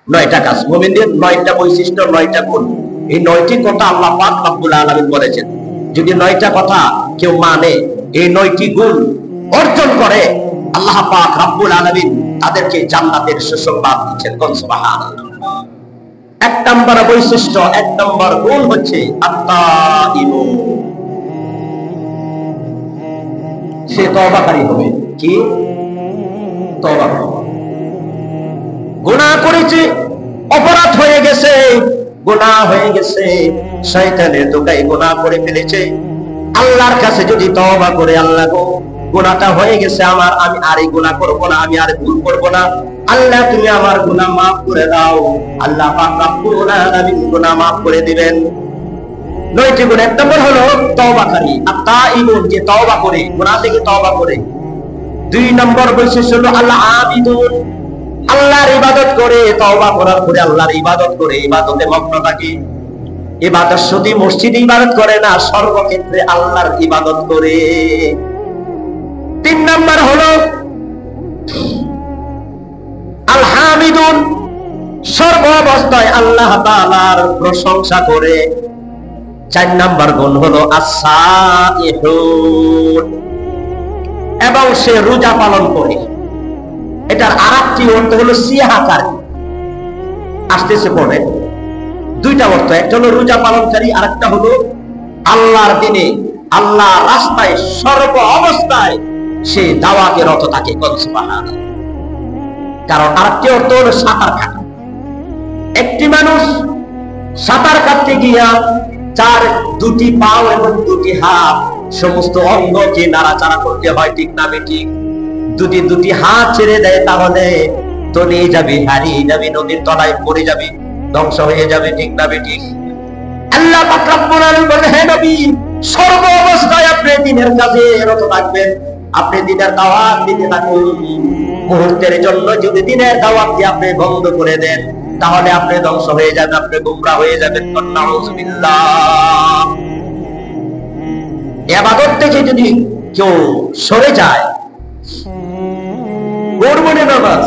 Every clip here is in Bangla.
9টা কাজ, মুমিনদের 9টা বৈশিষ্ট্য, 9টা গুণ। এই 9টি কথা আল্লাহ পাক রব্বুল আলামিন বলেছেন। যদি 9টা কথা কেউ মানে, এই 9টি গুণ অর্জন করে, আল্লাহ পাক রব্বুল আলামিন তাদেরকে জান্নাতের সুসংবাদ দিচ্ছেন। কোন সুবহানাল্লাহ। 1 নম্বর বৈশিষ্ট্য, 1 নম্বর গুণ হচ্ছে আত-তাইবু। সে তওবাকারী হবে। কি? তওবা। গুনাহ করেছে, অপরাধ হয়ে গেছে, গুনাহ হয়ে গেছে, শয়তানের ধোঁকায় গুনাহ করে ফেলেছে। আল্লাহর কাছে যদি তওবা করে, আল্লাহ গো গুনাহটা হয়ে গেছে আমার, আমি আর এই গুনাহ করব না, আমি আর ভুল করব না, আল্লাহ তুমি আমার গুনাহ maaf করে দাও, আল্লাহ পাক রব্বুল আলামিন গুনাহ maaf করে দিবেন। 9টি গুণ। 1 নম্বর হলো তওবাকারী, আত-তাইবুন, যে তওবা করে, গুনাহ থেকে তওবা করে। 2 নম্বর বৈশিষ্ট্য হলো আল-আবিদুন, আল্লাহর ইবাদত করে, তওবা করার পরে আল্লাহর ইবাদত করে, ইবাদতে মগ্ন থাকে। ইবাদত শুধু মসজিদে ইবাদত করে না, সর্বক্ষেত্রে আল্লাহর ইবাদত করে। 3 নম্বর হলো আল-হামিদুন, সর্ব অবস্থায় আল্লাহ তাআলার প্রশংসা করে। 4 নম্বর গুণ হলো আস-সাইহুন, এবং সে রোজা পালন করে। এটার আরেকটি অর্থ হলো সিয়াহাকারী। আসতেছে পড়ে 2টা অর্থ, একটা হলো রোজা পালনকারী, আরেকটা হলো আল্লাহর দিনে, আল্লাহর রাস্তায় সর্ব অবস্থায় সে দাওয়াতে রত থাকে। কোন সুবহানাল্লাহ। কারণ আরেকটি অর্থ হলো সাঁতার কাটা। একটি মানুষ সাঁতার কাটতে গিয়া তার 2টি পাও এবং 2টি হাত, সমস্ত অঙ্গকে নাড়াচাড়া করতে হয়, ঠিক না বেঠিক? যদি 2টি হাত ছেড়ে দেয় তাহলে তলিয়ে যাবে, হারিয়ে যাবে, নদীর তলায় পড়ে যাবে, ধ্বংস হয়ে যাবে, ঠিক না বেঠিক? আল্লাহ পাক রব্বুল আলামিন বলেন, হে নবী, সর্ব অবস্থায় আপনি দ্বীনের কাজে রত থাকবেন, আপনি দ্বীনের দাওয়াত দিতে থাকুন। মুহূর্তের জন্য যদি দ্বীনের দাওয়াত দিয়ে আপনি বন্ধ করে দেন, তাহলে আপনি ধ্বংস হয়ে যাবেন, আপনি গোমরাহ হয়ে যাবেন। নাউযুবিল্লাহ। ইবাদত থেকে যদি কেউ সরে যায়, পড়বনে নামাজ,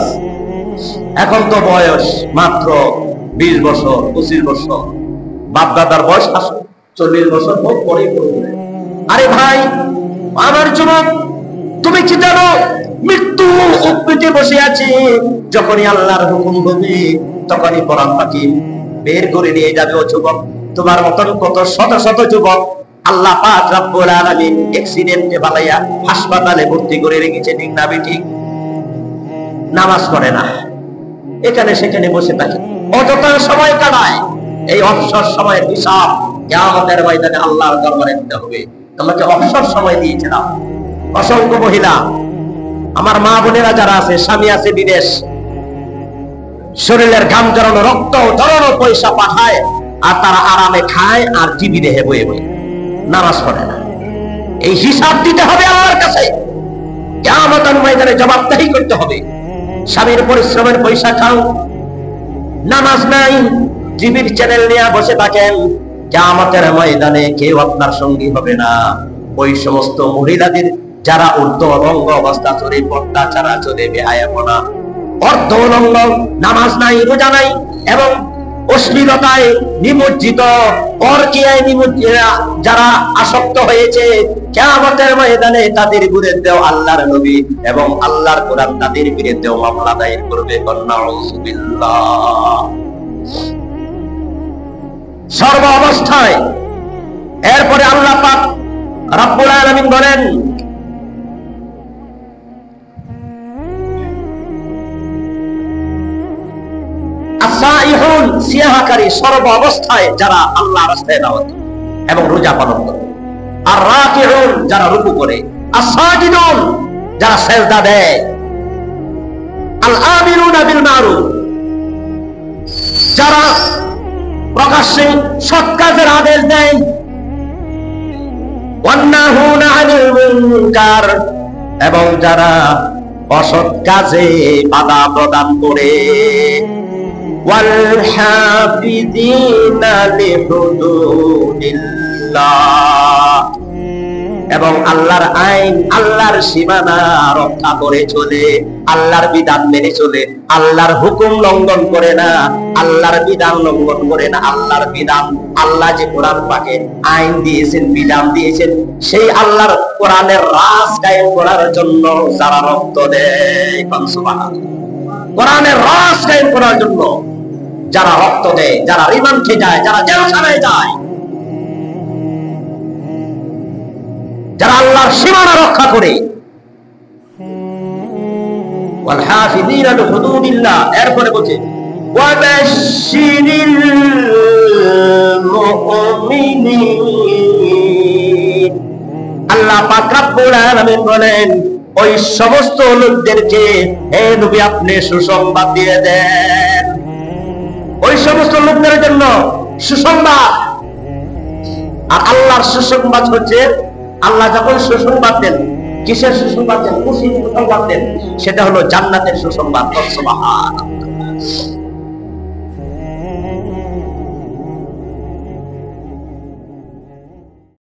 এখন তো বয়স মাত্র 20 বছর, 25 বছর, বাপ দাদার বয়স 40 বছর পরে পড়বে। আরে ভাই আমার যুবক, তুমি কি জানো মৃত্যু উপবিতে বসে আছে, যখনই আল্লাহর হুকুম হবে তখনই পরাণ পাখি বের করে নিয়ে যাবে। ও যুবক, তোমার মতন কত শত শত যুবক আল্লাহ পাক রব্বুল আলামিন অ্যাক্সিডেন্টে বানাইয়া হাসপাতালে ভর্তি করে রেখেছে, ঠিক না বেঠিক? নামাজ পড়ে না, এখানে সেখানে বসে থাকে, অযথা সময় কাটায়। এই অবসর সময়ের হিসাব কিয়ামতের ময়দানে আল্লাহর দরবারে দিতে হবে। তোমাকে অবসর সময় দিয়েছিলাম। অসংখ্য মহিলা, আমার মা বোনেরা যারা আছে, স্বামী আছে বিদেশ, শরীরের ঘাম ঝরানো, রক্ত ঝরানো পয়সা পাঠায়, আর তারা আরামে খায় আর টিভি দেখে বয়ে বয়ে, নামাজ পড়ে না। এই হিসাব দিতে হবে আল্লাহর কাছে, কিয়ামতের ময়দানে জবাবদিহি করতে হবে। স্বামীর পরিশ্রমের পয়সা খাও, নামাজ নাই, টিভির চ্যানেল নিয়ে বসে থাকেন, কিয়ামতের ময়দানে কেউ আপনার সঙ্গী হবে না। ওই সমস্ত মহিলাদের যারা ঊর্ধ্ব অলঙ্গ অবস্থা চলে, পর্দা ছাড়া চলে, বেহায়াপনা, অর্ধ অলঙ্গ, নামাজ নাই, রোজা নাই, এবং অশ্লীলতায় নিমজ্জিত, পরকীয়ায় নিমজ্জিত যারা আসক্ত হয়েছে, কিয়ামতের ময়দানে তাদের বিরুদ্ধেও আল্লাহর নবী এবং আল্লাহর কোরআন তাদের বিরুদ্ধেও মামলা দায়ের করবে। নাউযুবিল্লাহ। সর্ব অবস্থায়। এরপরে আল্লাহ পাক রব্বুল আলামিন বলেন, আস-সাইহুন, সিয়াহাকারী, সর্ব অবস্থায় যারা আল্লাহর রাস্তায় দাওয়াত এবং রোজা পালন করে। আর রাকিউন, যারা রুকু করে। আস-সাজিদুন, যারা সিজদা দেয়। আল-আমিরুনা বিল মারুফ, যারা প্রকাশ্যে সৎ কাজের আদেশ দেয়। ওয়ান্নাহুনা আনিল মুনকার, এবং যারা অসৎ কাজে বাধা প্রদান করে। ওয়াল হাফিযিনা লিহুদুদিল্লাহ, এবং আল্লাহর আইন, আল্লাহর সীমানা রক্ষা করে চলে, আল্লাহর বিধান মেনে চলে, আল্লাহর হুকুম লঙ্ঘন করে না, আল্লাহর বিধান লঙ্ঘন করে না। আল্লাহর বিধান, আল্লাহ যে কোরআন পাকে আইন দিয়েছেন, বিধান দিয়েছেন, সেই আল্লাহর কোরআনের রাজ কায়েম করার জন্য যারা রক্ত দেয়, কোরআনের রাজ কায়েম করার জন্য যারা রক্ত দেয়, যারা রিমান্ডে যায়, যারা জেলখানায় যায়, যারা আল্লাহর সীমানা রক্ষা করে, ওয়াল হাফিযিনা লিহুদুদিল্লাহ, এরপরে বলছে ওয়াবাশশিরিল মুমিনিন। আল্লাহ পাক রব্বুল আলামিন বলেন, ওই সমস্ত লোকদেরকে হে নবী আপনি সুসংবাদ দিয়ে দেন, ওই সমস্ত লোকদের জন্য সুসংবাদ। আর আল্লাহর সুসংবাদ হচ্ছে, আল্লাহ যখন সুসংবাদ দেন, কিসের সুসংবাদ দেন? খুশির সুসংবাদ দেন, সেটা হলো জান্নাতের সুসংবাদ। সুবহানাল্লাহ।